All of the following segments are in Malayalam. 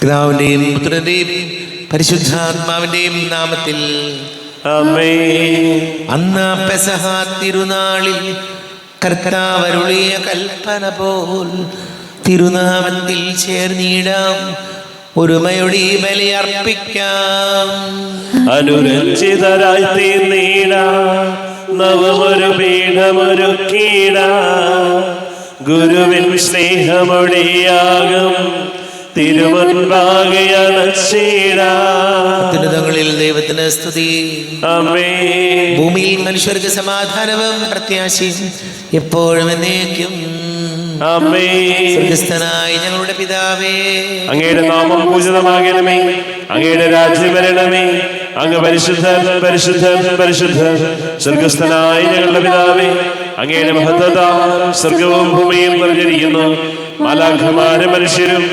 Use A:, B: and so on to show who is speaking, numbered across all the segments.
A: പിതാവിന്റെയും പുത്രന്റെയും പരിശുദ്ധാത്മാവിന്റെയും നാമത്തിൽ
B: ആമേൻ.
A: അന്ന് പെസഹ തിരുനാളിൽ കർത്താവ് അരുളിയ കൽപ്പന പോൽ തിരുനാമത്തിൽ ചേർന്നിടാം, ഒരുമയുടെ ബലി അർപ്പിക്കാം.
B: അനുരഞ്ജിതരായി തീർന്നിടാം, നവമൊരു പീഠമൊരുക്കിടാം. ഗുരുവിൻ സ്നേഹമൊഴിയാകും തിരുമുൻപാകെ അണച്ചിടാം.
A: അത്യുന്നതങ്ങളിൽ ദൈവത്തിന് സ്തുതി.
B: ആമേൻ.
A: ഭൂമിയിൽ മനുഷ്യർക്ക് സമാധാനവും പ്രത്യാശയും എപ്പോഴും എന്നേക്കും.
B: ആമേൻ.
A: സ്വർഗ്ഗസ്ഥനായ ഞങ്ങളുടെ പിതാവേ,
B: അങ്ങയുടെ നാമം പൂജിതമാകണമേ, അങ്ങയുടെ രാജ്യം വരണമേ, അങ്ങ് പരിശുദ്ധൻ പരിശുദ്ധൻ പരിശുദ്ധൻ. സ്വർഗ്ഗസ്ഥനായ ഞങ്ങളുടെ പിതാവേ, അങ്ങയുടെ മഹത്വത്താൽ സ്വർഗവും ഭൂമിയും നിറഞ്ഞിരിക്കുന്നു. മാലാഖമാരും മനുഷ്യരും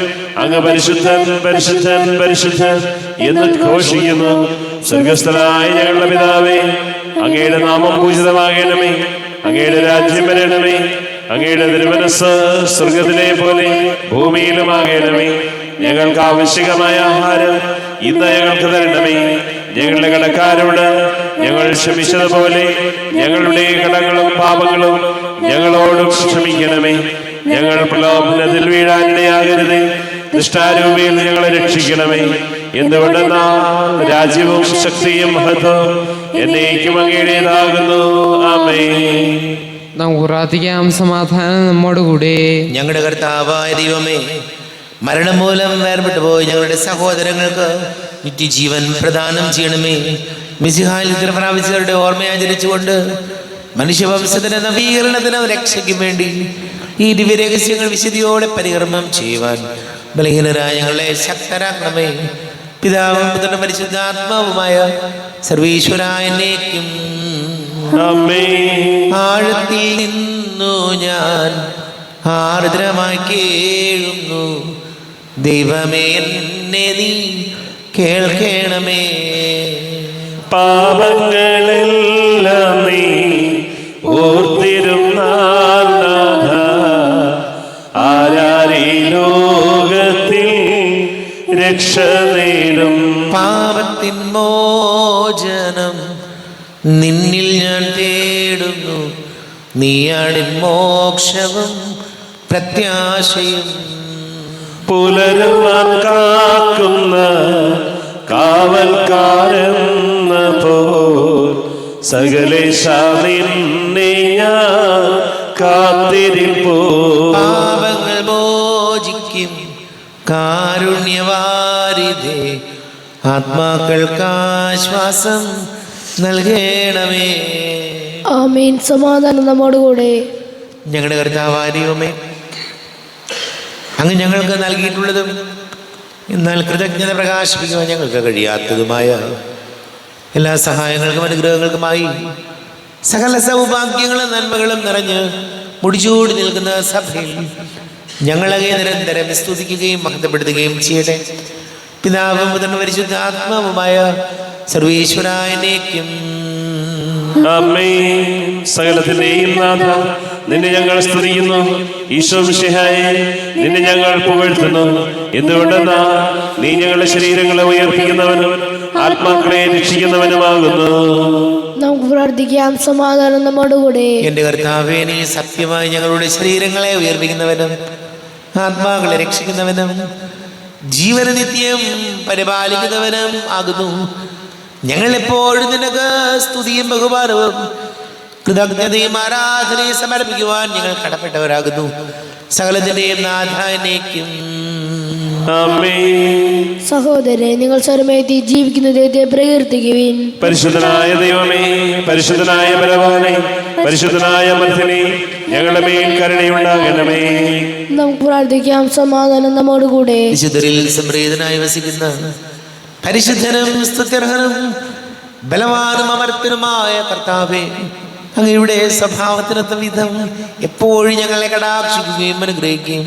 B: അങ്ങ് പരിശുദ്ധൻ പരിശുദ്ധൻ പരിശുദ്ധൻ എന്ന് ഘോഷിക്കുന്നു. സ്വർഗ്ഗസ്ഥനായ ഞങ്ങളുടെ പിതാവേ, അങ്ങയുടെ നാമം പൂജിതമാകണമേ, അങ്ങയുടെ രാജ്യം വരണമേ, അങ്ങയുടെ തിരുമനസ്സ് സ്വർഗത്തിലെ പോലെ ഭൂമിയിലുമാകണമേ. ഞങ്ങൾക്ക് ആവശ്യമായ ആഹാരം ഇന്ന് ഞങ്ങൾക്ക് തരണമേ. ഞങ്ങളുടെ കടക്കാരോട് ഞങ്ങൾ ക്ഷമിച്ചതുപോലെ ഞങ്ങളുടെ കടങ്ങളും പാപങ്ങളും ഞങ്ങളോടും ക്ഷമിക്കണമേ. ഞങ്ങൾ പ്രലോഭനത്തിൽ വീഴാനിടയാകരുത്, ദുഷ്ടാരൂപിയിൽ ഞങ്ങളെ രക്ഷിക്കണമേ. എന്തുകൊണ്ടെന്നാൽ രാജ്യവും ശക്തിയും മഹത്വവും എന്നേക്കും അങ്ങയുടേതാകുന്നു. ആമേൻ.
C: നമുക്ക് പ്രാർത്ഥിക്കാം. സമാധാനം നമ്മോടുകൂടെ.
A: ഞങ്ങളുടെ കർത്താവായ ദൈവമേ, മരണം മൂലം വേർപെട്ടു പോയി ഞങ്ങളുടെ സഹോദരങ്ങൾക്ക് നിത്യജീവൻ പ്രദാനം ചെയ്യണമേ. മിശിഹായിൽ പ്രാപിച്ചവരുടെ ഓർമ്മയാചരിച്ചുകൊണ്ട് മനുഷ്യവംശത്തിന്റെ നവീകരണത്തിനും രക്ഷയ്ക്കും വേണ്ടി ഈ ദിവ്യരഹസ്യങ്ങൾ വിശുദ്ധിയോടെ പരികർമ്മം ചെയ്യുവാൻ ബലഹീനരായ ഞങ്ങളെ ശക്തരാക്കണമേ. പിതാവും പുത്രനും പരിശുദ്ധാത്മാവുമായ സർവീശ്വരായ എന്നേക്കും. ആഴത്തിൽ നിന്നു ഞാൻ ആർദ്രമായി കേഴുന്നു, ദൈവമേ എന്നെ നീ കേൾക്കണമേ.
B: പാപങ്ങളെല്ലാം നീ ഓർത്തിരുന്നാൽ ആരാരീ ലോകത്തിൽ രക്ഷ നേടും.
A: പാപത്തിൻ മോചനം നിന്നിൽ ഞാൻ തേടുന്നു, നീയാണിൻ മോക്ഷവും പ്രത്യാശയും.
B: പുലരുവാൻ കാക്കുന്ന കാവൽക്കാരെന്ന പോൽ സകലേശ നിന്നെ ഞാൻ കാത്തിരിപ്പോ.
A: പാപങ്ങൾ മോചിക്കും കാരുണ്യവാരിധേ, ആത്മാക്കൾക്ക് ആശ്വാസം നൽകണമേ.
D: ആമേൻ. സമാധാനം നമ്മോടുകൂടെ.
A: ഞങ്ങളുടെ കർത്താവായ ദൈവമേ, അങ്ങ് ഞങ്ങൾക്ക് നൽകിയിട്ടുള്ളതും എന്നാൽ കൃതജ്ഞത പ്രകാശിപ്പിക്കുവാൻ ഞങ്ങൾക്ക് കഴിയാത്തതുമായ എല്ലാ സഹായങ്ങൾക്കും അനുഗ്രഹങ്ങൾക്കുമായി സകല സൗഭാഗ്യങ്ങളും നന്മകളും നിറഞ്ഞ് മുടിച്ചൂടി നിൽക്കുന്ന സഭയിൽ ഞങ്ങളെ നിരന്തരം സ്തുതിക്കുകയും മഹത്വപ്പെടുത്തുകയും ചെയ്യട്ടെ. പിതാവും പുത്രനും പരിശുദ്ധാത്മാവുമായ സർവീശ്വരായ എന്നേക്കും.
B: ആമേൻ. സകലത്തിന്റെയും നാഥ, നിന്നെ ഞങ്ങൾ സ്തുതിക്കുന്നു. ഈശോ മിശിഹായേ, നിന്നെ ഞങ്ങൾ പുകഴ്ത്തുന്നു. എന്തുകൊണ്ടെന്നാ നീ ഞങ്ങളുടെ ശരീരങ്ങളെ ഉയർപ്പിക്കുന്നവനും ആത്മാക്കളെ രക്ഷിക്കുന്നവനുമാകുന്നു.
D: നമുക്ക് പ്രാർത്ഥിക്കാം. സമാധാനം നമ്മോടുകൂടെ.
A: എന്റെ കർത്താവേ, നീ സത്യമായി ഞങ്ങളുടെ ശരീരങ്ങളെ ഉയർപ്പിക്കുന്നവനും ആത്മാക്കളെ രക്ഷിക്കുന്നവനും ജീവന നിത്യം പരിപാലിക്കുന്നവനും ആകുന്നു. ഞങ്ങൾ എപ്പോഴും നിനക്ക് സ്തുതിയും ബഹുമാനവും കൃതജ്ഞതയും ആരാധനയും സമർപ്പിക്കുവാൻ ഞങ്ങൾ കടപ്പെട്ടവരാകുന്നു. സകലത്തിന്റെയും നാഥാനേക്കും.
D: സഹോദരരെ, നിങ്ങൾ സ്വരമേറ്റി ജീവിക്കുന്ന ദൈവത്തെ പ്രകീർത്തിക്കുവിൻ.
B: പരിശുദ്ധനായ ദൈവമേ, പരിശുദ്ധനായ ബലവാനേ, പരിശുദ്ധനായ മർദ്ദനേ, ഞങ്ങളുടെ മേൽ കരുണയുണ്ടാകണമേ.
D: നമുക്ക് പ്രാർത്ഥിക്കാം. സമാധാനം നമ്മോടുകൂടെ.
A: വിശുദ്ധരിൽ സംപ്രീതനായി വസിക്കുന്ന പരിശുദ്ധനും സ്തുത്യർഹനും ബലവാനും അമർത്തനുമായ കർത്താവേ, അങ്ങയുടെ സ്വഭാവത്തിനൊത്ത വിധം എപ്പോഴും ഞങ്ങളെ കടാക്ഷിക്കുകയും അനുഗ്രഹിക്കുകയും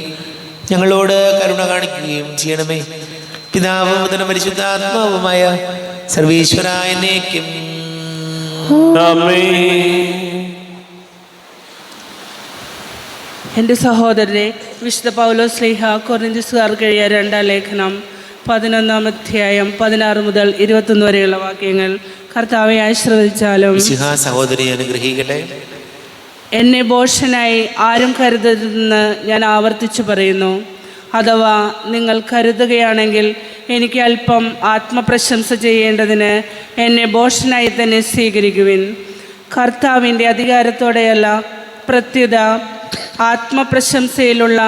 A: ഞങ്ങളോട് കരുണ കാണിക്കുകയും ചെയ്യണമേ. പിതാവും പുത്രനും പരിശുദ്ധാത്മാവുമായ സർവീശ്വരായ എന്നേക്കും.
E: എൻ്റെ സഹോദരരെ, വിശുദ്ധ പൗലോസ് ശ്ലീഹ കൊരിന്ത്യസുകാർക്ക് എഴുതിയ 2 ലേഖനം 11 അധ്യായം 16 മുതൽ 21 വരെയുള്ള വാക്യങ്ങൾ. കർത്താവെ ആശീർവദിച്ചാലും.
A: സഹോദരി അനുഗ്രഹിക്കട്ടെ.
E: എന്നെ ഭോഷനായി ആരും കരുതരുതെന്ന് ഞാൻ ആവർത്തിച്ചു പറയുന്നു. അഥവാ നിങ്ങൾ കരുതുകയാണെങ്കിൽ എനിക്ക് അല്പം ആത്മപ്രശംസ ചെയ്യേണ്ടതിന് എന്നെ ഭോഷനായി തന്നെ സ്വീകരിക്കുവിൻ. കർത്താവിൻ്റെ അധികാരത്തോടെയല്ല, പ്രത്യുത ആത്മപ്രശംസയിലുള്ള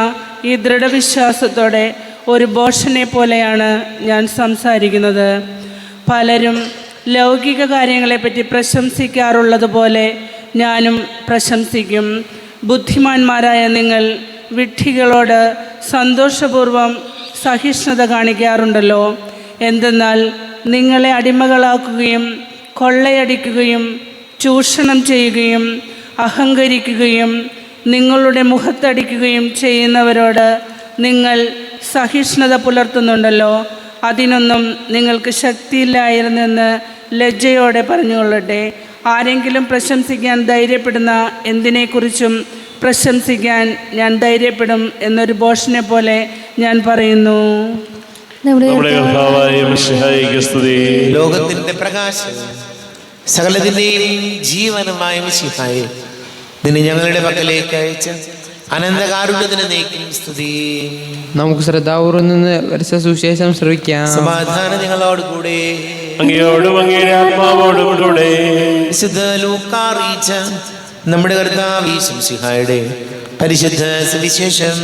E: ഈ ദൃഢവിശ്വാസത്തോടെ ഒരു ഭോഷനെ പോലെയാണ് ഞാൻ സംസാരിക്കുന്നത്. പലരും ലൗകിക കാര്യങ്ങളെപ്പറ്റി പ്രശംസിക്കാറുള്ളതുപോലെ ഞാനും പ്രശംസിക്കും. ബുദ്ധിമാന്മാരായ നിങ്ങൾ വിഡ്ഢികളോട് സന്തോഷപൂർവം സഹിഷ്ണുത കാണിക്കാറുണ്ടല്ലോ. എന്തെന്നാൽ നിങ്ങളെ അടിമകളാക്കുകയും കൊള്ളയടിക്കുകയും ചൂഷണം ചെയ്യുകയും അഹങ്കരിക്കുകയും നിങ്ങളുടെ മുഖത്തടിക്കുകയും ചെയ്യുന്നവരോട് നിങ്ങൾ സഹിഷ്ണുത പുലർത്തുന്നുണ്ടല്ലോ. അതിനൊന്നും നിങ്ങൾക്ക് ശക്തിയില്ലായിരുന്നെന്ന് ലജ്ജയോടെ പറഞ്ഞുകൊള്ളട്ടെ. ആരെങ്കിലും പ്രശംസിക്കാൻ ധൈര്യപ്പെടുന്ന എന്തിനെക്കുറിച്ചും പ്രശംസിക്കാൻ ഞാൻ ധൈര്യപ്പെടും എന്നൊരു ഭോഷനെ പോലെ ഞാൻ പറയുന്നു.
B: നമ്മുടെ കർത്താവായ മിശിഹായിക്ക് സ്തുതി.
A: ലോകത്തിന്റെ പ്രകാശം സകലത്തിന്റെയും ജീവനുമായ മിശിഹായെ, നിന്നെ ഞങ്ങളുടെ പക്കലേക്ക് അയച്ച അനന്തകാരുണ്യത്തിന് നീക്കും സ്തുതി.
C: നമുക്ക് ശ്രദ്ധാപൂർവം നിന്ന് വരച്ച സുവിശേഷം ശ്രവിക്കാം.
A: സമാധാനം നിങ്ങളോട് കൂടെ.
B: അങ്ങയോടും അങ്ങയുടെ ആത്മാവോടും കൂടെ.
A: വിശുദ്ധ ലൂക്കാ അറിയിച്ച നമ്മുടെ കർത്താവ് മിശിഹായുടെ പരിശുദ്ധ സുവിശേഷം.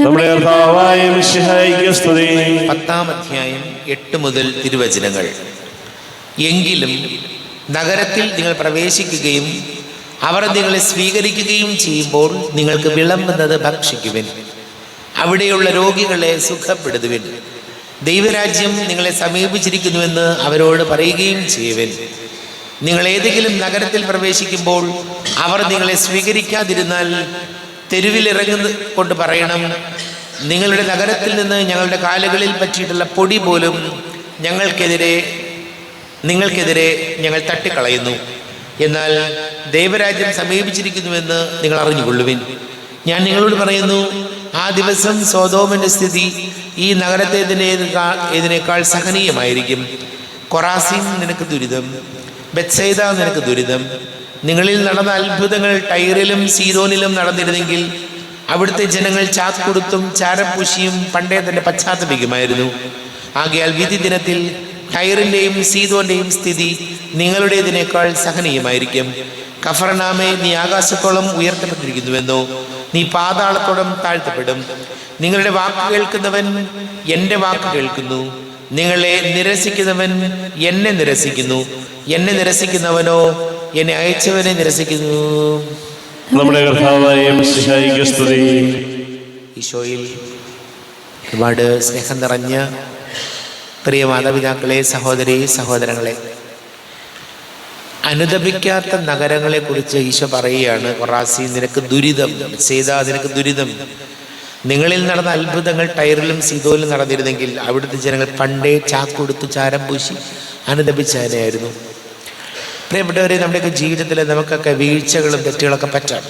B: നമ്മുടെ കർത്താവായ മിശിഹായിക്ക് സ്തുതി.
A: 10 അധ്യായം 8 മുതൽ തിരുവചനങ്ങൾ. എങ്കിലും നഗരത്തിൽ നിങ്ങൾ പ്രവേശിക്കുകയും അവർ നിങ്ങളെ സ്വീകരിക്കുകയും ചെയ്യുമ്പോൾ നിങ്ങൾക്ക് വിളമ്പുന്നത് ഭക്ഷിക്കുവിൻ. അവിടെയുള്ള രോഗികളെ സുഖപ്പെടുത്തുവിൻ. ദൈവരാജ്യം നിങ്ങളെ സമീപിച്ചിരിക്കുന്നുവെന്ന് അവരോട് പറയുകയും ചെയ്യുവിൻ. നിങ്ങൾ ഏതെങ്കിലും നഗരത്തിൽ പ്രവേശിക്കുമ്പോൾ അവർ നിങ്ങളെ സ്വീകരിക്കാതിരുന്നാൽ തെരുവിലിറങ്ങുന്ന കൊണ്ട് പറയണം, നിങ്ങളുടെ നഗരത്തിൽ നിന്ന് ഞങ്ങളുടെ കാലുകളിൽ പറ്റിയിട്ടുള്ള പൊടി പോലും നിങ്ങൾക്കെതിരെ ഞങ്ങൾ തട്ടിക്കളയുന്നു. എന്നാൽ ദൈവരാജ്യം സമീപിച്ചിരിക്കുന്നുവെന്ന് നിങ്ങൾ അറിഞ്ഞുകൊള്ളുവിൻ. ഞാൻ നിങ്ങളോട് പറയുന്നു, ആ ദിവസം സൊദോമിന്റെ സ്ഥിതി ഈ നഗരത്തേതിനേക്കാൾ സഹനീയമായിരിക്കും. കൊറാസിൻ നിനക്ക് ദുരിതം, ബെത്സൈദ നിനക്ക് ദുരിതം. നിങ്ങളിൽ നടന്ന അത്ഭുതങ്ങൾ ടൈറിലും സീദോനിലും നടന്നിരുന്നെങ്കിൽ അവിടുത്തെ ജനങ്ങൾ ചാക്കുടുത്തും ചാരപ്പൂശിയും പണ്ടേ തന്നെ പശ്ചാത്തപിക്കുമായിരുന്നു. ആകയാൽ വിധി ദിനത്തിൽ ടൈറിൻ്റെയും സീദോന്റെയും സ്ഥിതി നിങ്ങളുടേതിനേക്കാൾ സഹനീയമായിരിക്കും. കഫർനാമേ, നീ ആകാശത്തോളം ഉയർത്തപ്പെട്ടിരിക്കുന്നുവെന്നോ, നീ പാതാളത്തോളം താഴ്ത്തപ്പെടും. നിങ്ങളുടെ വാക്ക് കേൾക്കുന്നവൻ എൻ്റെ വാക്ക് കേൾക്കുന്നു, നിങ്ങളെ നിരസിക്കുന്നവൻ എന്നെ നിരസിക്കുന്നു, എന്നെ നിരസിക്കുന്നവനോ എന്നെ അയച്ചവനെ നിരസിക്കുന്നു.
B: നമ്മുടെ കർത്താവായ മിശിഹായിക്ക് സ്തുതി.
A: ഈശോയിൽ ഒരുപാട് സ്നേഹം നിറഞ്ഞ പ്രിയ മാതാപിതാക്കളെ, സഹോദരി സഹോദരങ്ങളെ, അനുദപിക്കാത്ത നഗരങ്ങളെ കുറിച്ച് ഈശോ പറയുകയാണ്. കൊറാസി നിനക്ക് ദുരിതം, സേദാ നിനക്ക് ദുരിതം. നിങ്ങളിൽ നടന്ന അത്ഭുതങ്ങൾ ടൈറിലും സീദോനിലും നടന്നിരുന്നെങ്കിൽ അവിടുത്തെ ജനങ്ങൾ പണ്ടേ ചാക്കൊടുത്ത് ചാരം പൂശി അനുദപിച്ചതിനായിരുന്നു. പ്രിയപ്പെട്ടവരെ, നമ്മുടെയൊക്കെ ജീവിതത്തിൽ നമുക്കൊക്കെ വീഴ്ചകളും തെറ്റുകളൊക്കെ പറ്റാം.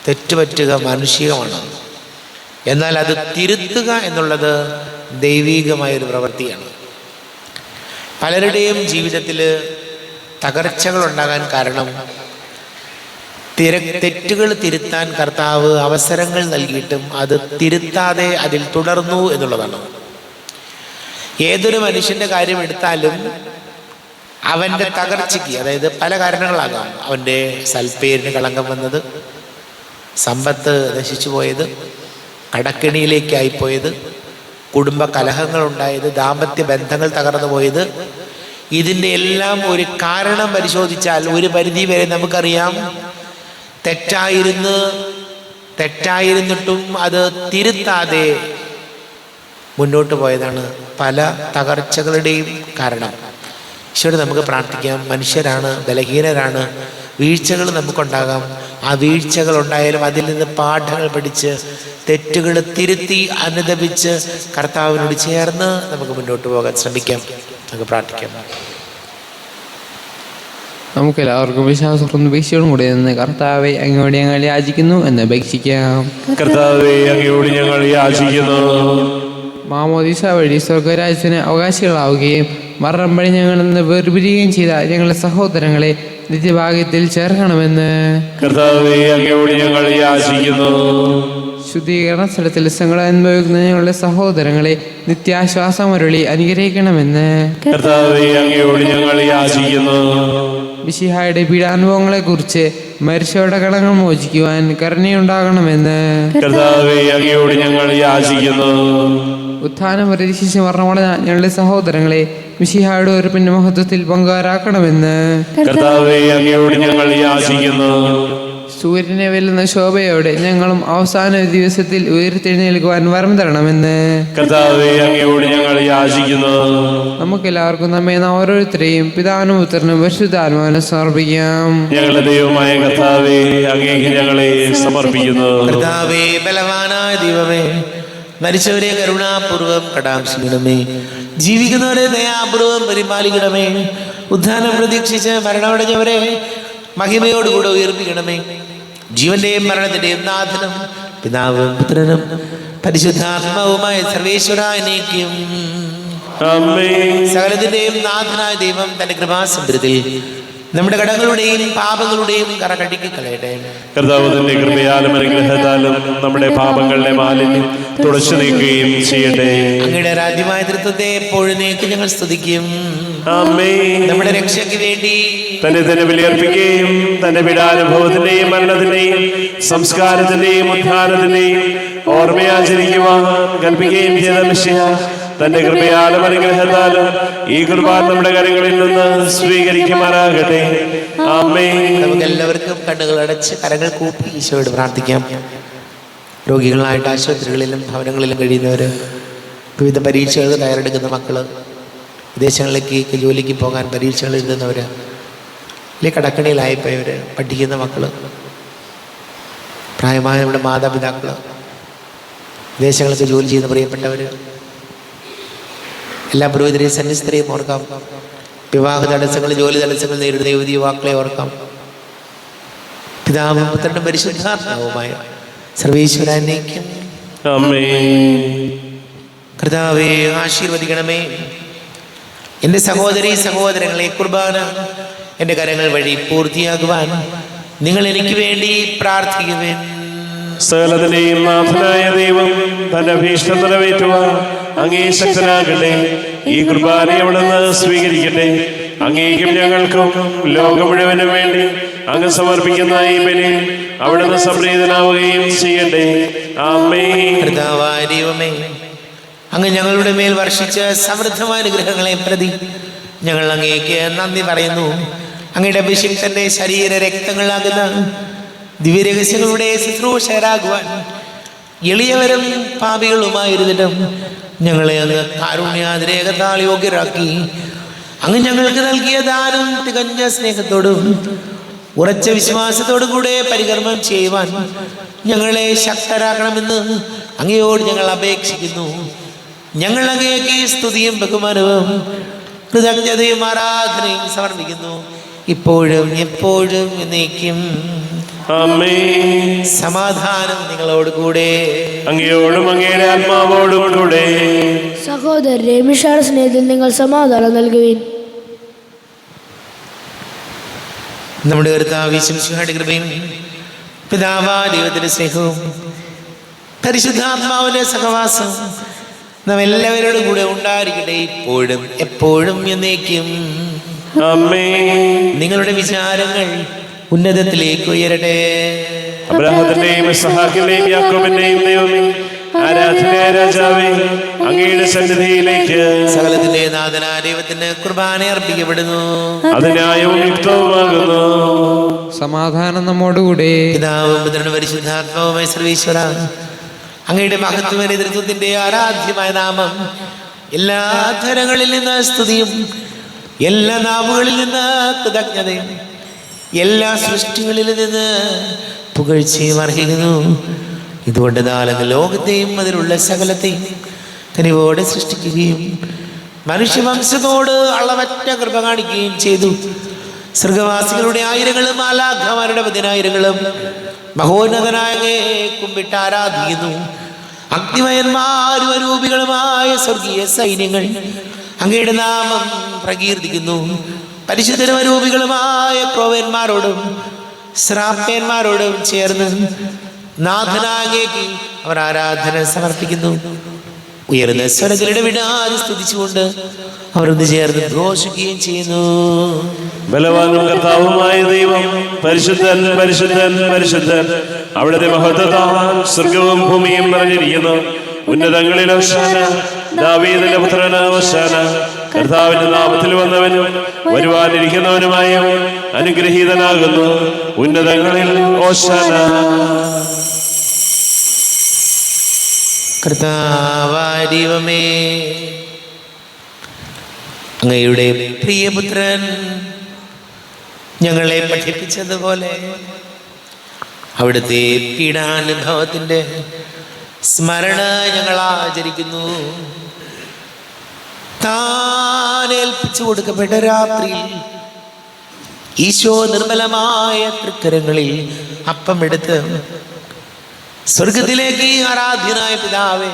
A: തെറ്റുപറ്റുക മാനുഷികമാണ്. എന്നാൽ അത് തിരുത്തുക എന്നുള്ളത് ദൈവീകമായൊരു പ്രവൃത്തിയാണ്. പലരുടെയും ജീവിതത്തിൽ തകർച്ചകൾ ഉണ്ടാകാൻ കാരണം തെറ്റുകൾ തിരുത്താൻ കർത്താവ് അവസരങ്ങൾ നൽകിയിട്ടും അത് തിരുത്താതെ അതിൽ തുടർന്നു എന്നുള്ളതാണ്. ഏതൊരു മനുഷ്യൻ്റെ കാര്യം എടുത്താലും അവൻ്റെ തകർച്ചയ്ക്ക്, അതായത് പല കാരണങ്ങളാകാം. അവൻ്റെ സൽപ്പേരിന് കളങ്കം വന്നത്, സമ്പത്ത് നശിച്ചു പോയത്, കടക്കെണിയിലേക്കായിപ്പോയത്, കുടുംബ കലഹങ്ങളുണ്ടായത്, ദാമ്പത്യ ബന്ധങ്ങൾ തകർന്നു പോയത്, ഇതിൻ്റെ എല്ലാം ഒരു കാരണം പരിശോധിച്ചാൽ ഒരു പരിധി വരെ നമുക്കറിയാം തെറ്റായിരുന്നിട്ടും അത് തിരുത്താതെ മുന്നോട്ട് പോയതാണ് പല തകർച്ചകളുടെയും കാരണം. ഈശോയോട് നമുക്ക് പ്രാർത്ഥിക്കാം. മനുഷ്യരാണ്, ബലഹീനരാണ്, വീഴ്ചകൾ നമുക്കുണ്ടാകാം. ആ വീഴ്ചകൾ ഉണ്ടായാലും അതിൽ നിന്ന് പാഠങ്ങൾ പഠിച്ച് തെറ്റുകൾ തിരുത്തി അനുദപിച്ച് കർത്താവിനോട് ചേർന്ന് നമുക്ക് മുന്നോട്ട് പോകാൻ ശ്രമിക്കാം. നമുക്ക് പ്രാർത്ഥിക്കാം.
C: നമുക്ക് എല്ലാവർക്കും വിശ്വാസത്തോടും ഉപേക്ഷയോടും കൂടി നിന്ന് കർത്താവെ അങ്ങയോട് ഞങ്ങൾ യാചിക്കുന്നു എന്ന് അപേക്ഷിക്കാം.
B: കർത്താവേ, അങ്ങയോട് ഞങ്ങൾ യാചിക്കുന്നു.
C: മാമോദീസ വഴി സ്വർഗരാജ്യത്തിന് അവകാശികളാവുകയും മരണം വഴി ഞങ്ങളിൽ നിന്ന് വേർപിരിയുകയും ചെയ്ത ഞങ്ങളുടെ സഹോദരങ്ങളെ നിത്യഭാഗ്യത്തിൽ ചേർക്കണമെന്ന്
B: കർത്താവേ, അങ്ങയോട് ഞങ്ങൾ യാചിക്കുന്നു.
C: ശുദ്ധീകരണ സ്ഥലത്തിൽ സങ്കടം അനുഭവിക്കുന്ന ഞങ്ങളുടെ സഹോദരങ്ങളെ നിത്യാശ്വാസമരുളി അനുഗ്രഹിക്കണമെന്ന്
B: കർത്താവേ, അങ്ങയോട് ഞങ്ങൾ യാചിക്കുന്നു.
C: മിശിഹായുടെ പീഡാനുഭവങ്ങളെ കുറിച്ച് മരിച്ചവരുടെ കടങ്ങൾ മോചിക്കുവാൻ കരുണയുണ്ടാകണമെന്ന്
B: കർത്താവേ, അങ്ങയോട് ഞങ്ങൾ യാചിക്കുന്നു.
C: ഉത്ഥാനം പ്രതീക്ഷിച്ച് മരണമടഞ്ഞ ഞങ്ങളുടെ സഹോദരങ്ങളെ മിശിഹായുടെ ഒരു പിന്നെ മഹത്വത്തിൽ പങ്കുകാരാക്കണമെന്ന്
B: കർത്താവേ, അങ്ങയോട് ഞങ്ങൾ യാചിക്കുന്നു.
C: സൂര്യനെ വെല്ലുന്ന ശോഭയോടെ ഞങ്ങളും അവസാന ദിവസത്തിൽ ഉയർത്തെഴുന്നേൽക്കുവാൻ വരം തരണമെന്ന്
B: കർത്താവേ, അങ്ങയോട് ഞങ്ങൾ യാചിക്കുന്നു.
C: നമുക്കെല്ലാവർക്കും നമ്മെ ഓരോരുത്തരെയും പിതാവിനും പുത്രനും പരിശുദ്ധാത്മാവിനും സമർപ്പിക്കാം.
B: ഞങ്ങളുടെ ദൈവമായ കർത്താവേ, അങ്ങേക്ക് ഞങ്ങളെ സമർപ്പിക്കുന്നു.
A: കർത്താവേ, ബലവാനായ ദൈവമേ, മരിച്ചവരെ കരുണാപൂർവം കടാക്ഷിക്കണമേ, ജീവിക്കുന്നവരെ ദയാപൂർവം പരിപാലിക്കണമേ, ഉദ്ധാനം പ്രതീക്ഷിച്ച് മരണമടഞ്ഞവരെ മഹിമയോടുകൂടെ ഉയർപ്പിക്കണമേ. ജീവന്റെയും മരണത്തിന്റെയും നാഥനും പിതാവും പുത്രനും പരിശുദ്ധാത്മാവുമായ സർവേശ്വരാനേക്കും
B: ആമേൻ.
A: സകലത്തിന്റെയും നാഥനായ ദൈവം തന്റെ കൃപാസമുദ്രത്തിൽ നമ്മുടെ കടങ്ങളുടെയും പാപങ്ങളുടെയും കറ കഴുകി കളയട്ടെ.
B: കർത്താവ് തന്റെ കൃപയാലും അനുഗ്രഹത്താലും നമ്മുടെ പാപങ്ങളുടെ മാലിന്യം തുടച്ചു നീക്കുകയും ചെയ്യട്ടെ.
A: അങ്ങയുടെ രാജ്യമായ തൃത്വത്തെ എപ്പോഴും നീക്കി ഞങ്ങൾ സ്തുതിക്കും.
B: ആമേൻ.
A: നമ്മുടെ രക്ഷയ്ക്ക് വേണ്ടി
B: തന്നെ ബലിയർപ്പിക്കുകയും തന്റെ പീഡാനുഭവത്തിന്റെയും മരണത്തിന്റെയും സംസ്കാരത്തിന്റെയും ഉദ്ധാനത്തിന്റെയും ഓർമ്മയാചരിക്കുവാൻ കൽപ്പിക്കുകയും ചെയ്ത മിശിഹ തന്റെ കൃപയാലും അനുഗ്രഹത്താലും ഈ കുർബാന നമ്മുടെ കരങ്ങളിൽ നിന്ന് സ്വീകരിക്കുമാറാകട്ടെ. ആമേൻ.
A: നമുക്ക് എല്ലാവർക്കും കണ്ണുകൾ അടച്ച് കരങ്ങൾ കൂപ്പി ഈശോയോട് പ്രാർത്ഥിക്കാം. രോഗികളായിട്ട് ആശുപത്രികളിലും ഭവനങ്ങളിലും കഴിയുന്നവർ, വിവിധ പരീക്ഷകൾ തയ്യാറെടുക്കുന്ന മക്കൾ, വിദേശങ്ങളിലേക്ക് ജോലിക്ക് പോകാൻ പരീക്ഷകൾ എഴുതുന്നവർ, അല്ലെങ്കിൽ കടക്കണിയിലായിപ്പോയവർ, പഠിക്കുന്ന മക്കൾ, പ്രായമായ നമ്മുടെ മാതാപിതാക്കൾ, വിദേശങ്ങൾക്ക് ജോലി ചെയ്യുന്ന പ്രിയപ്പെട്ടവർ, എല്ലാ പുരോഹിതരെയും സന്യസ്തരെയും ഓർക്കാം. വിവാഹ തടസ്സങ്ങൾ, ജോലി തടസ്സങ്ങൾ നേരിടുന്ന യുവതി യുവാക്കളെ ഓർക്കാം. പിതാവും പുത്രനും പരിശുദ്ധാത്മാവുമായ സർവേശ്വരനേക്കും
B: ആമേൻ.
A: കർത്താവേ, ആശീർവദിക്കണമേ. എൻ്റെ സഹോദരീ സഹോദരങ്ങളെ, കുർബാന എൻ്റെ കരങ്ങൾ വഴി പൂർത്തിയാകുവാൻ നിങ്ങൾ എനിക്ക് വേണ്ടി പ്രാർത്ഥിക്കുവേൻ.
B: സകലത്തിന്റെയും നാഥനായ ദൈവം തന്റെ അഭീഷ്ടം നിറവേറ്റുവാൻ അങ്ങേ ശക്തനാകട്ടെ. ഈ കുർബാന അവിടുന്ന് സ്വീകരിക്കട്ടെ. അങ്ങേക്കും ഞങ്ങൾക്കും ലോകം മുഴുവനും വേണ്ടി അങ്ങ് സമർപ്പിക്കുന്ന ഈ ബലി അവിടുന്ന് സംപ്രീതനാവുകയും ചെയ്യട്ടെ. ആമേൻ.
A: കർത്താവായ ദൈവമേ, അങ്ങ് ഞങ്ങളുടെ മേൽ വർഷിച്ച സമൃദ്ധമായ അനുഗ്രഹങ്ങളെ പ്രതി ഞങ്ങൾ അങ്ങേക്ക് നന്ദി പറയുന്നു. അങ്ങയുടെ അഭിഷിക്തന്റെ ശരീര രക്തങ്ങളാകുന്ന ദിവ്യരഹസ്യങ്ങളുടെ ശുശ്രൂഷകരാകുവാൻ എളിയവരും പാപികളുമായിരുന്നിട്ടും ഞങ്ങളെ അങ്ങ് കാരുണ്യാതിരേകത്താൽ യോഗ്യരാക്കി. അങ്ങ് ഞങ്ങൾക്ക് നൽകിയ ദാനം തികഞ്ഞ സ്നേഹത്തോടും ഉറച്ച വിശ്വാസത്തോടും കൂടെ പരികർമ്മം ചെയ്യുവാൻ ഞങ്ങളെ ശക്തരാക്കണമെന്ന് അങ്ങയോട് ഞങ്ങൾ അപേക്ഷിക്കുന്നു. ഞങ്ങൾ അങ്ങേക്ക് സ്തുതിയും ബഹുമാനവും കൃതജ്ഞതയും ആരാധനയും സമർപ്പിക്കുന്നു, ഇപ്പോഴും എപ്പോഴും എന്നേക്കും.
B: ആമേൻ.
A: സമാധാനം നിങ്ങളോട് കൂടെ.
B: അങ്ങയോടും അങ്ങയുടെ ആത്മാവോടും കൂടെ.
D: സഹോദരരെ, മിശിഹായുടെ സ്നേഹത്തിൽ നിങ്ങൾ സമാധാനം നൽകുവിൻ.
A: നമ്മുടെ കർത്താവ് മിശിഹായുടെ കൃപയും പിതാവായ ദൈവത്തിന്റെ സ്നേഹവും പരിശുദ്ധാത്മാവിന്റെ സഹവാസം നാം എല്ലാവരോടും കൂടെ ഉണ്ടായിരിക്കട്ടെ, ഇപ്പോഴും എപ്പോഴും എന്നേക്കും.
B: ആമേൻ.
A: നിങ്ങളുടെ വിചാരങ്ങൾ ഉന്നതത്തിലേക്ക് ഉയരട്ടെ.
B: അബ്രാഹത്തിന്റെയും ഇസ്ഹാക്കിന്റെയും യാക്കോബിന്റെയും ദൈവമേ, ആരാധനായ രാജാവേ, അങ്ങയുടെ സന്നിധിയിലേക്ക്
A: സകലത്തിന്റെ നാഥനായ ദൈവത്തിന് കുർബാന അർപ്പിക്കപ്പെടുന്നു.
B: അത് ന്യായവും യുക്തവുമാകുന്നു.
C: സമാധാനം നമ്മോടുകൂടെ.
A: പിതാവും പുത്രനും പരിശുദ്ധാത്മാവുമായ സർവീശ്വര, അങ്ങയുടെ മഹത്വ നേതൃത്വത്തിന്റെ ആരാധ്യമായ നാമം എല്ലാ ധരങ്ങളിൽ നിന്ന് സ്തുതിയും എല്ലാ നാവുകളിൽ നിന്ന് കൃതജ്ഞതയും എല്ലാ സൃഷ്ടികളിൽ നിന്ന് പുകഴ്ചയും അർഹിക്കുന്നു. ഇതുകൊണ്ട് നാലങ്ങ് ലോകത്തെയും അതിലുള്ള സകലത്തെയും കനിവോടെ സൃഷ്ടിക്കുകയും മനുഷ്യവംശത്തോട് അളവറ്റ കൃപ കാണിക്കുകയും ചെയ്തു. സ്വർഗവാസികളുടെ ആയിരങ്ങളും മാലാഖമാരുടെ 10,000ങ്ങളും മഹോന്നതനായ കുമ്പിട്ട് ആരാധിക്കുന്നു. അഗ്നിമയന്മാരും അരൂപികളുമായ സ്വർഗീയ സൈന്യങ്ങൾ അങ്ങയുടെ നാമം പ്രകീർത്തിക്കുന്നു. പരിശുദ്ധരും അരൂപികളുമായ ക്രോവന്മാരോടും ശ്രാപ്പന്മാരോടും ചേർന്ന് നാഥനാകേക്ക് അവർ ആരാധന സമർപ്പിക്കുന്നു. ഉയർന്ന സ്വരത്തിലിട വിടാതെ സ്തുതിച്ചുകൊണ്ട് അവർ ഒന്ന് ചേർന്ന് ഘോഷിക്കുകയും ചെയ്യുന്നു.
B: ബലവാനും കർത്താവുമായ ദൈവം പരിശുദ്ധൻ പരിശുദ്ധൻ പരിശുദ്ധൻ. അവിടുത്തെ മഹത്വത്താൽ സ്വർഗവും ഭൂമിയും നിറഞ്ഞിരിക്കുന്നു. ഉന്നതങ്ങളിൽ ഹോശാന, ദാവീദിന്റെ പുത്രന് ഹോശാന. കർത്താവിന്റെ നാമത്തിൽ വന്നവനും വരുവാനിരിക്കുന്നവനുമായ അനുഗ്രഹീതനാകുന്നു. ഉന്നതങ്ങളിൽ ഹോശാന.
A: കർത്താവായ ദൈവമേ, അങ്ങയുടെ പ്രിയപുത്രൻ ഞങ്ങളെ പഠിപ്പിച്ചതുപോലെ അവിടുത്തെ പീഡാനുഭവത്തിന്റെ സ്മരണ ഞങ്ങൾ ആചരിക്കുന്നു. താൻ ഏൽപ്പിച്ചു കൊടുക്കപ്പെട്ട രാത്രിയിൽ ഈശോ നിർമ്മലമായ തൃക്കരങ്ങളിൽ അപ്പം എടുത്ത് സ്വർഗത്തിലേക്ക് ആരാധ്യനായ പിതാവേ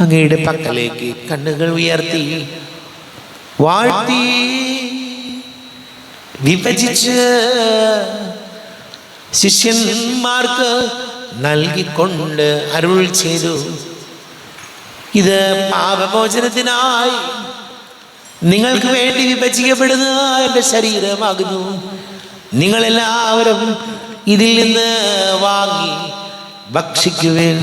A: അങ്ങയുടെ പക്കലേക്ക് കണ്ണുകൾ ഉയർത്തി വാഴ്ത്തി വിഭജിച്ച് ശിഷ്യന്മാർക്ക് നൽകിക്കൊണ്ട് അരുൾ ചെയ്തു, ഇത് പാപമോചനത്തിനായി നിങ്ങൾക്ക് വേണ്ടി വിഭജിക്കപ്പെടുന്ന എൻ്റെ ശരീരമാകുന്നു. നിങ്ങളെല്ലാവരും ഇതിൽ നിന്ന് വാങ്ങി ഭക്ഷിക്കുവിൻ.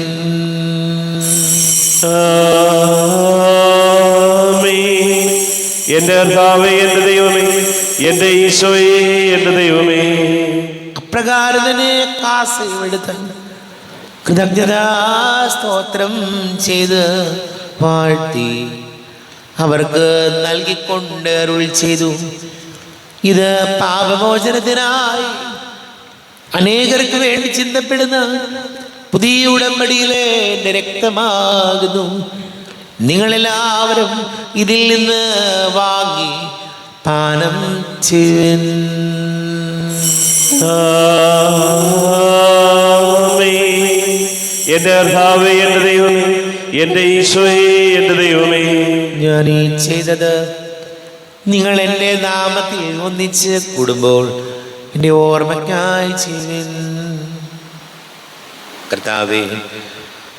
B: എന്റെ കർത്താവേ, എന്റെ ദൈവമേ, എന്റെ ഈശോയേ, എന്റെ ദൈവമേ.
A: അപ്രകാരം തന്നെ കാസയെടുത്ത് കൃതജ്ഞതാ സ്തോത്രം ചെയ്ത് വാഴ്ത്തി അവർക്ക് നൽകിക്കൊണ്ട് അരുൾ ചെയ്തു, ഇത് പാപമോചനത്തിനായി അനേകർക്ക് വേണ്ടി ചിന്തപ്പെടുന്ന പുതിയ ഉടമ്പടിയിലെ എൻ്റെ രക്തമാകുന്നു. നിങ്ങളെല്ലാവരും ഇതിൽ നിന്ന് വാങ്ങി പാനം ചെയ്യുവിൻ.
B: എന്റെ കർത്താവേ, എന്റെ ദൈവമേ, എന്റെ ഈശോയേ, എന്റെ ദൈവമേ.
A: ഞാൻ ഈ ചെയ്തത് നിങ്ങൾ എൻ്റെ നാമത്തിൽ ഒന്നിച്ച് കൂടുമ്പോൾ എൻ്റെ ഓർമ്മയ്ക്കായി ചെയ്യുവിൻ. കർത്താവേ,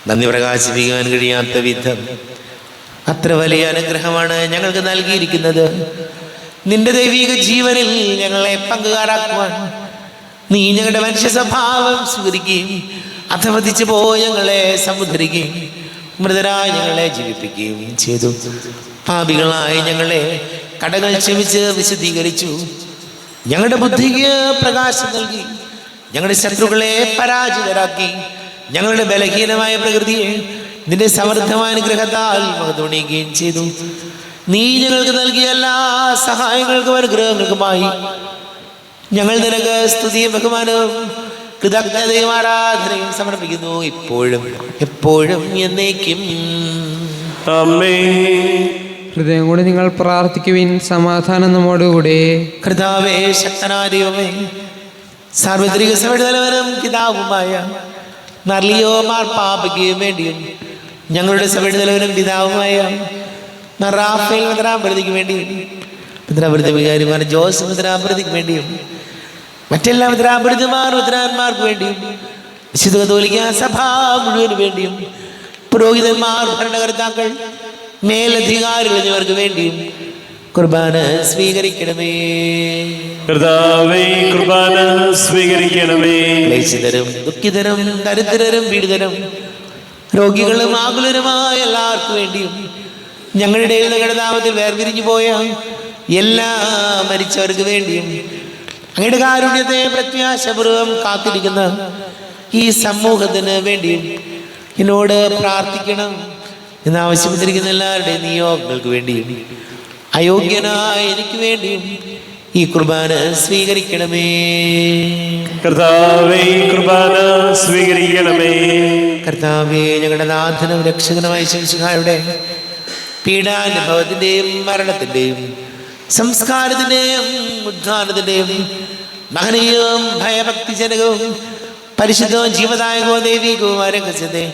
A: നന്ദി പ്രകാശിപ്പിക്കാൻ കഴിയാത്ത വിധം അത്ര വലിയ അനുഗ്രഹമാണ് ഞങ്ങൾക്ക് നൽകിയിരിക്കുന്നത്. നിന്റെ ദൈവിക ജീവനിൽ ഞങ്ങളെ പങ്കുകാരാക്കുവാൻ നീ ഞങ്ങളുടെ മനുഷ്യ സ്വഭാവം സ്വീകരിക്കുകയും അധപതിച്ചു പോയി ഞങ്ങളെ സമുദ്ധരിക്കുകയും മൃതരായി ഞങ്ങളെ ജീവിപ്പിക്കുകയും ചെയ്തു. പാപികളായി ഞങ്ങളെ കടകൾ ക്ഷമിച്ച് വിശദീകരിച്ചു. ഞങ്ങളുടെ ബുദ്ധിക്ക് പ്രകാശം നൽകി ഞങ്ങളുടെ ശത്രുക്കളെ പരാജിതരാക്കി. ഞങ്ങളുടെ ബലഹീനമായ പ്രകൃതിയെ നിന്റെ സമൃദ്ധമായ അനുഗ്രഹത്താൽ മഹത്വണിയുകയും ചെയ്തു. നീ ഞങ്ങൾക്ക് നൽകിയ എല്ലാ സഹായങ്ങൾക്കും അനുഗ്രഹങ്ങൾക്കുമായി ഞങ്ങൾ നിനക്ക് സ്തുതിയും ബഹുമാനവും കൃതജ്ഞതയും ആരാധനയും സമർപ്പിക്കുന്നു, ഇപ്പോഴും എപ്പോഴും എന്നേക്കും.
C: ഹൃദയം കൂടി നിങ്ങൾ പ്രാർത്ഥിക്കുവിൻ. സമാധാനം നമ്മോടുകൂടെ.
A: കർത്താവേ, ശക്തനായ ദൈവമേ, സാർവത്രിക സഭയുടെ തലവനും പിതാവുമായ നർലിയോ മാർപ്പാപ്പയ്ക്ക് വേണ്ടിയും ഞങ്ങളുടെ സഭയുടെ തലവനും പിതാവുമായ റാഫേൽ മെത്രാപ്പൊലീത്തയ്ക്ക് വേണ്ടിയും മെത്രാപ്പൊലീത്ത വികാരിമാർ ജോസഫ് മെത്രാപ്പൊലീത്തയ്ക്ക് വേണ്ടിയും മറ്റെല്ലാ മെത്രാന്മാർക്ക് വേണ്ടിയും വിശുദ്ധ കത്തോലിക്ക സഭ മുഴുവന് വേണ്ടിയും പുരോഹിതന്മാർ, ഭരണകർത്താക്കൾ, മേലധികാരികൾ എന്നിവർക്ക് വേണ്ടിയും കുർബാന സ്വീകരിക്കണമേ.
B: കർത്താവേ, കുർബാന സ്വീകരിക്കണമേ.
A: ക്ലേശിതരും ദുഃഖിതരും ദരിദ്രരും പീഡിതരും രോഗികളും ആകുലരുമായ എല്ലാവർക്കും വേണ്ടിയും ഞങ്ങളുടെ ഞങ്ങളുടെ നാമത്തിൽ വേർപിരിഞ്ഞു പോയ എല്ലാ മരിച്ചവർക്ക് വേണ്ടിയും അങ്ങയുടെ കാരുണ്യത്തെ പ്രത്യാശപൂർവം കാത്തിരിക്കുന്ന ഈ സമൂഹത്തിന് വേണ്ടിയും എന്നോട് പ്രാർത്ഥിക്കണം എന്നാവശ്യപ്പെട്ടിരിക്കുന്ന എല്ലാവരുടെയും നിയോഗങ്ങൾക്ക് വേണ്ടിയും അയോഗ്യനായ എനിക്ക് വേണ്ടിയും ഈ കുർബാന സ്വീകരിക്കണമേ.
B: കർത്താവേ, കുർബാന സ്വീകരിക്കണമേ.
A: കർത്താവേ, ഞങ്ങളുടെ നാഥനും രക്ഷകനുമായ ശംശുഹായുടെ പീഡാനുഭവത്തിൻ്റെയും മരണത്തിൻ്റെയും സംസ്കാരത്തിൻ്റെയും ഉദ്ധാനത്തിൻ്റെയും മഹനീയവും ഭയഭക്തിജനകവും പരിശുദ്ധവും ജീവദായകവും ദൈവികവും രഹസ്യത്തെ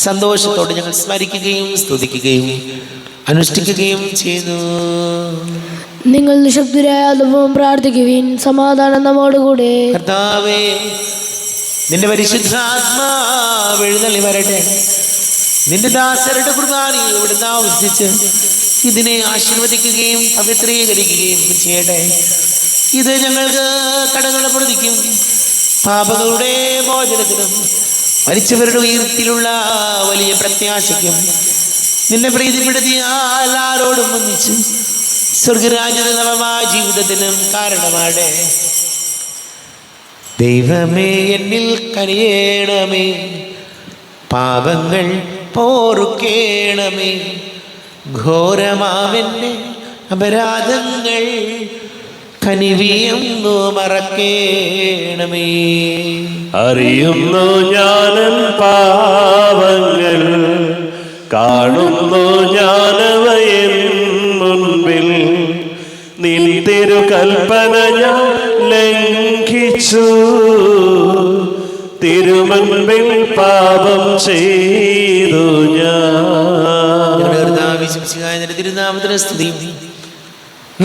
A: സന്തോഷത്തോടെ ഞങ്ങൾ സ്മരിക്കുകയും സ്തുതിക്കുകയും അനുഷ്ഠിക്കുകയും ചെയ്യുന്നു.
D: നിങ്ങൾ നിശബ്ദരായ അതും പ്രാർത്ഥിക്കുവിൻ. സമാധാനം നമ്മോടുകൂടെ.
A: കർത്താവേ, നിന്റെ പരിശുദ്ധാത്മാവ് എഴുന്നള്ളി വരട്ടെ. നിന്റെ ദാസരുടെ കുർബാനയിൽ ഇവിടുന്ന് ആവർത്തിച്ച് ഇതിനെ ആശീർവദിക്കുകയും പവിത്രീകരിക്കുകയും ചെയ്യട്ടെ. ഇത് ഞങ്ങൾക്ക് കടങ്ങളുടെ പ്രതിക്കും പാപങ്ങളുടെ മോചനത്തിനും മരിച്ചവരുടെ ഉയർത്തിലുള്ള വലിയ പ്രത്യാശയ്ക്കും നിന്നെ പ്രീതിപ്പെടുത്തിയ എല്ലാവരോടും ഒന്നിച്ച് സ്വർഗരാജ്യത്തെ നവമായ ജീവിതത്തിനും കാരണമാടെ. ദൈവമേ, എന്നിൽ കനിയേണമേ, പാപങ്ങൾ പോറുക്കേണമേ, ഘോരമാമെൻ്റെ അപരാധങ്ങൾ കനിവിയൊന്നു മറക്കേണമേ.
B: അറിയുന്നു ഞാനൻ പാവങ്ങൾ, കാണുന്നു ഞാനവയൻ മുൻപിൽ. നിൻ തിരുകൽപ്പന ഞാൻ ലംഘിച്ചു, തിരുമുൻപിൽ പാപം ചെയ്തു ഞാൻ.
A: തിരുനാമത്തിന് സ്തുതിയും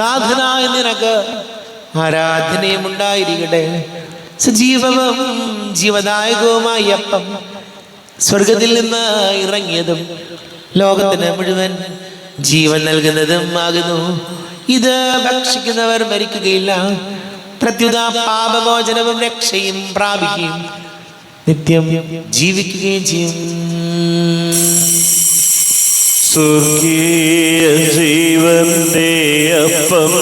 A: നാഥനായ നിനക്ക് ആരാധനയും ഉണ്ടായിരിക്കട്ടെ. സജീവവും ജീവദായകവുമായ അപ്പം സ്വർഗത്തിൽ നിന്ന് ഇറങ്ങിയതും ലോകത്തിന് മുഴുവൻ ജീവൻ നൽകുന്നതും ആകുന്നു. ഇത് ഭക്ഷിക്കുന്നവർ മരിക്കുകയില്ല, പ്രത്യുത പാപമോചനവും രക്ഷയും പ്രാപിക്കുകയും നിത്യം ജീവിക്കുകയും ചെയ്യും.
B: സ്വർഗീയ ജീവന്റെ അപ്പം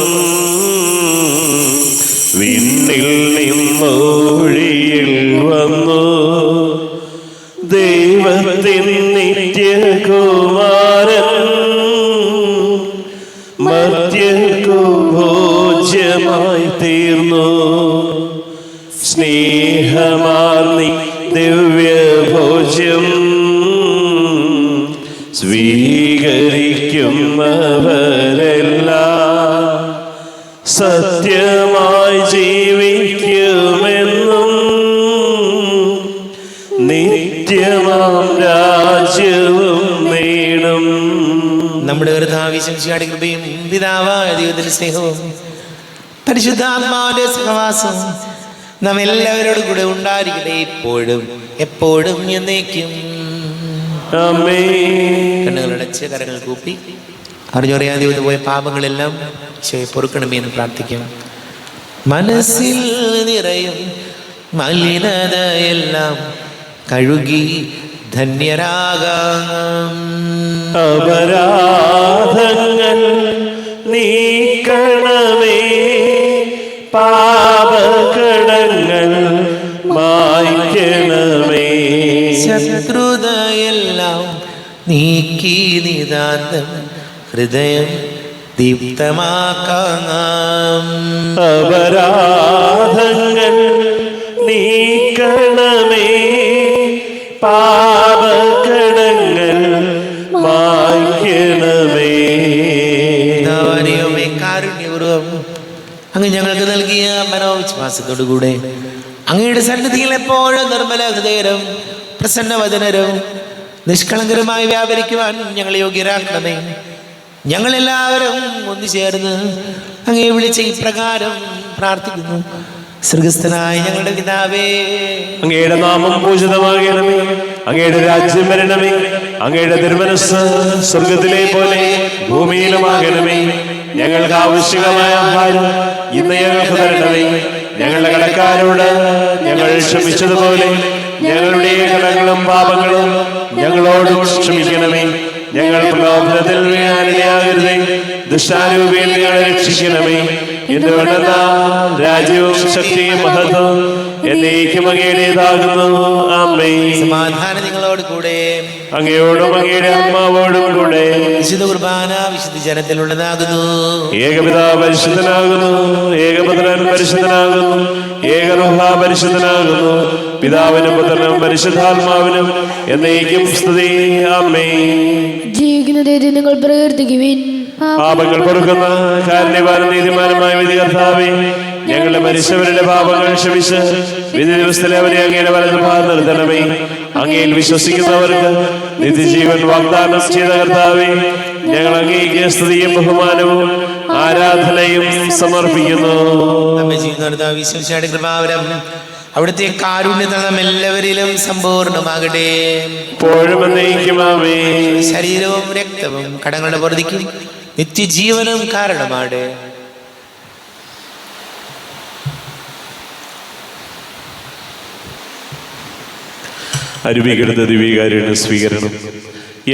B: വിണ്ണിൽ നിന്നൊഴിയിൽ വന്നു, ദൈവത്തിൻ നിത്യകുമാരൻ മർത്യർക്കു ഭോജ്യമായി തീർന്നു. സ്നേഹമാർന്നി ദിവ്യഭോജ്യം സ്വീകരിക്കുന്നവരെല്ലാം സത്യമായി ജീവിക്കുമെന്നും നിത്യമാം രാജ്യവും നേടും.
A: നമ്മുടെ കർത്താവിശംസിയുടെ കൃപയും പിതാവായ ദൈവത്തിന്റെ സ്നേഹവും പരിശുദ്ധാത്മാവിന്റെ സഹവാസവും നാം എല്ലാവരോടും കൂടെ ഉണ്ടായിരിക്കട്ടെ, ഇപ്പോഴും എപ്പോഴും എന്നേക്കും. കണ്ണുകളടച്ച് കരങ്ങൾ കൂപ്പി അറിഞ്ഞറിയാതെ ചെയ്തു പോയ പാപങ്ങളെല്ലാം ഈശോയെ പൊറുക്കണമേ എന്ന് പ്രാർത്ഥിക്കാം. മനസ്സിൽ നിറയും മലിനതയെല്ലാം കഴുകി ധന്യരാകാം.
B: അപരാധങ്ങൾ നീക്കണമേ, പാപകടങ്ങൾ മായ്ക്കണമേ.
A: ശത്രുതയെല്ലാം നീക്കി നിതാന്തം ഹൃദയം ദീപ്തമാക്കാം.
B: അപരാധങ്ങൾ നീക്കണമേ, പാപകടങ്ങൾ മായ്ക്കണമേ.
A: കാരുണ്യപൂർവം അങ്ങ് ഞങ്ങൾക്ക് നൽകിയ മനോവിശ്വാസത്തോടുകൂടെ അങ്ങയുടെ സന്നിധിയിൽ എപ്പോഴും നിർമ്മല ഹൃദയരും പ്രസന്നവദനരും നിഷ്കളങ്കരമായി വ്യാപരിക്കുവാൻ ഞങ്ങളെ യോഗ്യരാക്കണമേ. ഞങ്ങളെല്ലാവരും ഒന്നു ചേർന്ന് അങ്ങയെ വിളിച്ച് ഇപ്രകാരം പ്രാർത്ഥിക്കുന്നു. സ്വർഗസ്ഥനായ ഞങ്ങളുടെ പിതാവേ,
B: അങ്ങയുടെ നാമം പൂജിതമാകണമേ, അങ്ങയുടെ രാജ്യം വരണമേ, അങ്ങയുടെ തിരുമനസ്സ് സ്വർഗത്തിലെ പോലെ ഭൂമിയിലുമാകണമേ. ഞങ്ങൾക്ക് ആവശ്യമായ ആഹാരം ഇന്ന് ഞങ്ങൾക്ക് തരണമേ. ഞങ്ങളുടെ കടക്കാരോട് ഞങ്ങൾ ക്ഷമിച്ചതുപോലെ ഞങ്ങളുടെ കടങ്ങളും പാപങ്ങളും ഞങ്ങളോട് ക്ഷമിക്കണമേ. ഞങ്ങൾ പ്രലോഭനത്തിൽ വീഴാനിടയാകരുതേ, ദുഷ്ടാരൂപിയിൽ ഞങ്ങളെ രക്ഷിക്കണമേ. എന്തുകൊണ്ടെന്നാൽ രാജ്യവും ശക്തിയും മഹത്വവും എന്നേക്കും അങ്ങയുടേതാകുന്നു. ആമേൻ.
A: സമാധാനം നിങ്ങളോട് കൂടെ,
B: അങ്ങയോടും അങ്ങയുടെ ആത്മാവോടും കൂടെ.
A: വിശുദ്ധ കുർബാന വിശുദ്ധ ജനത്തിലുള്ളതാകുന്നു.
B: ഏകപിതാവ് പരിശുദ്ധനാകുന്നു, ഏകപുത്രൻ പരിശുദ്ധനാകുന്നു, ഏകറുഹ പരിശുദ്ധനാകുന്നു. പിതാവിനും പുത്രനും പരിശുദ്ധാത്മാവിനും എന്നേക്കും സ്തുതി. ആമേൻ.
D: ജീവിക്കുന്ന ദൈവത്തെ നിങ്ങൾ പ്രകീർത്തിക്കുവിൻ.
B: പാപങ്ങൾ പൊറുക്കുന്ന കാരുണ്യവാനും നീതിമാനുമായ വിധി കർത്താവേ, ഞങ്ങളുടെ മരിച്ചവരുടെ പാപങ്ങൾ ക്ഷമിച്ച് വിധി ദിവസത്തിലെ അവരെ അങ്ങയുടെ വലത് ഭാഗം നിർത്തണമേ. അങ്ങയിൽ വിശ്വസിക്കുന്നവർക്ക് നിത്യജീവൻ വാഗ്ദാനം ചെയ്ത കർത്താവേ, ഞങ്ങൾ അങ്ങേക്ക് സ്തുതിയും ബഹുമാനവും ആരാധനയും സമർപ്പിക്കുന്നു.
A: നമ്മെ ചെയ്യുന്ന വിശ്വസിച്ചാട് കൃപാവരം അവിടുത്തെ കാരുണ്യത നാം എല്ലാവരിലും സമ്പൂർണ്ണമാകട്ടെ.
B: ഇപ്പോഴും എന്നേക്കും ആമേൻ.
A: ശരീരവും രക്തവും കടങ്ങളുടെ പൊറുതിക്കും നിത്യജീവനും കാരണമാണ്.
B: അരുവികടുത്ത ദിവ്യകാരുണ്യ സ്വീകരണം.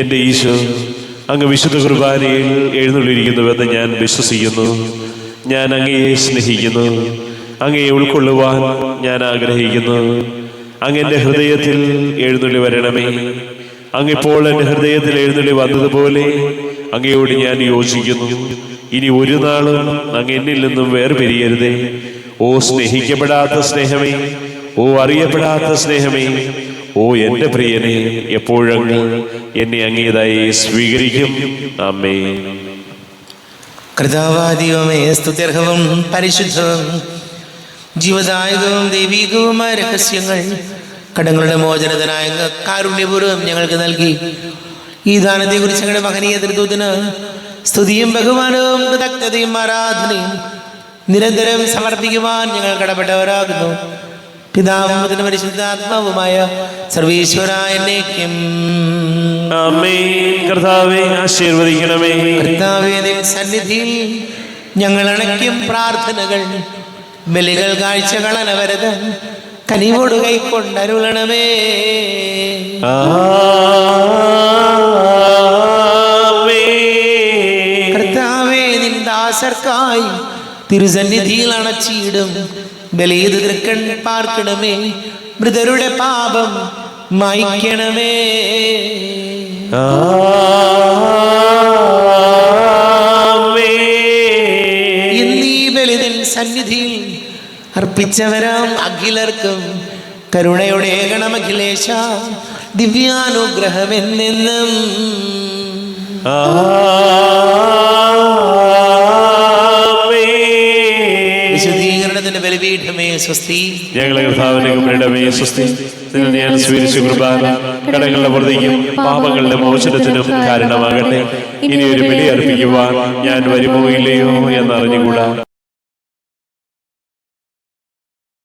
B: എൻ്റെ ഈശോ അങ്ങ് വിശുദ്ധ കുർബാനയിൽ എഴുന്നള്ളിയിരിക്കുന്നുവെന്ന് ഞാൻ വിശ്വസിക്കുന്നു. ഞാൻ അങ്ങയെ സ്നേഹിക്കുന്നു. അങ്ങയെ ഉൾക്കൊള്ളുവാൻ ഞാൻ ആഗ്രഹിക്കുന്നു. അങ്ങ് എൻ്റെ ഹൃദയത്തിൽ എഴുന്നള്ളി വരണമേ. അങ്ങിപ്പോൾ എൻ്റെ ഹൃദയത്തിൽ എഴുന്നള്ളി വന്നതുപോലെ അങ്ങയോട് ഞാൻ യോജിക്കുന്നു. ഇനി ഒരു നാളും അങ്ങ് എന്നിൽ നിന്നും വേർപിരിയരുതേ. ഓ സ്നേഹിക്കപ്പെടാത്ത സ്നേഹമേ, ഓ അറിയപ്പെടാത്ത സ്നേഹമേ, ഓ എൻ്റെ പ്രിയനെ, എപ്പോഴങ്ങ് എന്നെ അങ്ങേതായി സ്വീകരിക്കും. ആമേൻ.
A: കർത്താവാദിയുമേ, സ്തുത്യർഹവും പരിശുദ്ധവും ജീവദായകവും ദൈവികവുമായ രഹസ്യങ്ങൾ കടങ്ങളുടെ മോചനത്തിനായ കാരുണ്യപൂർവ്വം ഞങ്ങൾക്ക് നൽകി. ഈ ദാനത്തെക്കുറിച്ച് ഞങ്ങളുടെ മഹനീയ തൃത്വത്തിന് സ്തുതിയും ബഹുമാനവും കൃതജ്ഞതയും ആരാധനയും നിരന്തരം സമർപ്പിക്കുവാൻ ഞങ്ങൾ കടപ്പെട്ടവരാകുന്നു. പിതാവും പരിശുദ്ധാത്മാവുമായ സർവീശ്വരായ എന്നേക്കും
B: ആമേൻ. കർത്താവേ ആശീർവദിക്കണമേ.
A: കർത്താവേ, സന്നിധിയിൽ ഞങ്ങൾ അണയ്ക്കും പ്രാർത്ഥനകൾ ബലികൾ കാഴ്ചകൾ അനവരതം കനിവോട് കൈക്കൊണ്ടരുളണമേ. കർത്താവേ, നിന്ദാസർക്കായി തിരുസന്നിധിയിൽ അണച്ചിടും ബലിയത് തൃക്കൺ പാർക്കണമേ. മൃതരുടെ പാപം മായ്ക്കണമേ. എന്നീ ബലിതൻ സന്നിധിയിൽ അർപ്പിച്ചവരാം അഖിലർക്കും കരുണയുടെ ഗണമഖിലേശ ദിവ്യാനുഗ്രഹമെന്നെന്നും. വിശുദ്ധീകരണത്തിന്റെ ബലിപീഠമേ സ്വസ്തി.
B: ഞങ്ങളെ കർത്താവിന്റെ കുമാരനേ സ്വസ്തി. നിന്നെ ഞാൻ സ്വീകരിച്ച കുർബാന കടങ്ങളുടെ പൊറുതിക്കും പാപങ്ങളുടെ മോചനത്തിനും കാരണമാകട്ടെ. ഇനി ഒരു ബലി അർപ്പിക്കുവാൻ ഞാൻ വരുമോ ഇല്ലയോ എന്നറിഞ്ഞുകൂടാ.